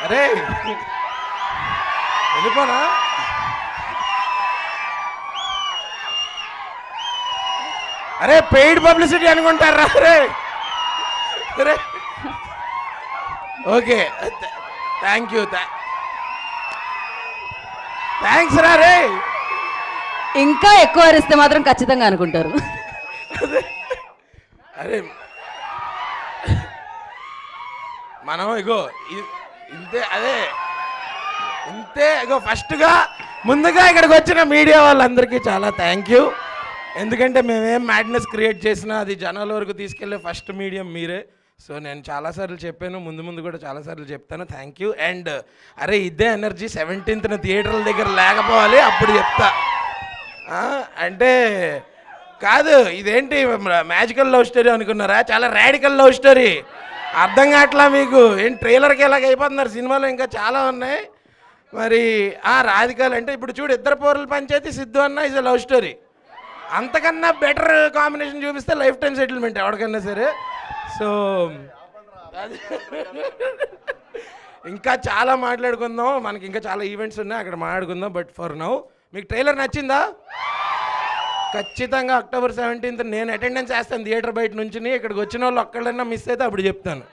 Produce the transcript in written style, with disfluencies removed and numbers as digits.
అరే వెళ్ళిపోనా? అరే paid publicity అనుకుంటారా? అరే అరే ఓకే, థ్యాంక్ యూ, థ్యాంక్స్ రా. రే ఇంకా ఎక్కువ అరిస్తే మాత్రం ఖచ్చితంగా అనుకుంటారు. అరే మనం ఇగో ఇంతే, అదే ఇంతే. ఇగో ఫస్ట్గా ముందుగా ఇక్కడికి వచ్చిన మీడియా వాళ్ళందరికీ చాలా థ్యాంక్ యూ. ఎందుకంటే మేమేం మ్యాడ్నెస్ క్రియేట్ చేసినా అది జనాల వరకు తీసుకెళ్ళే ఫస్ట్ మీడియం మీరే. సో నేను చాలాసార్లు చెప్పాను, ముందు ముందు కూడా చాలాసార్లు చెప్తాను. Thank you. అండ్ అరే ఇదే ఎనర్జీ 17th థియేటర్ల దగ్గర లేకపోవాలి, అప్పుడు చెప్తా. అంటే కాదు, ఇదేంటి మ్యాజికల్ లవ్ స్టోరీ అనుకున్నారా? చాలా రాడికల్ లవ్ స్టోరీ. అర్థం కావట్లా మీకు? ఏం ట్రైలర్కి ఎలాగ అయిపోతున్నారు, సినిమాలో ఇంకా చాలా ఉన్నాయి. మరి రాధికల్ అంటే ఇప్పుడు చూడు, ఇద్దరు పౌరుల పంచాయతీ, సిద్ధు అన్న ఇస్ లవ్ స్టోరీ. అంతకన్నా బెటర్ కాంబినేషన్ చూపిస్తే లైఫ్ టైం సెటిల్మెంట్ ఎవరికన్నా సరే. సో ఇంకా చాలా మాట్లాడుకుందాం, మనకి ఇంకా చాలా ఈవెంట్స్ ఉన్నాయి, అక్కడ మాట్లాడుకుందాం. బట్ ఫర్ నౌ మీకు ట్రైలర్ నచ్చిందా? ఖచ్చితంగా October 17th నేను అటెండెన్స్ వేస్తాను థియేటర్ బయట నుంచి. ఇక్కడికి వచ్చిన వాళ్ళు ఒక్కళ్ళన్నా మిస్ అయితే అప్పుడు చెప్తాను.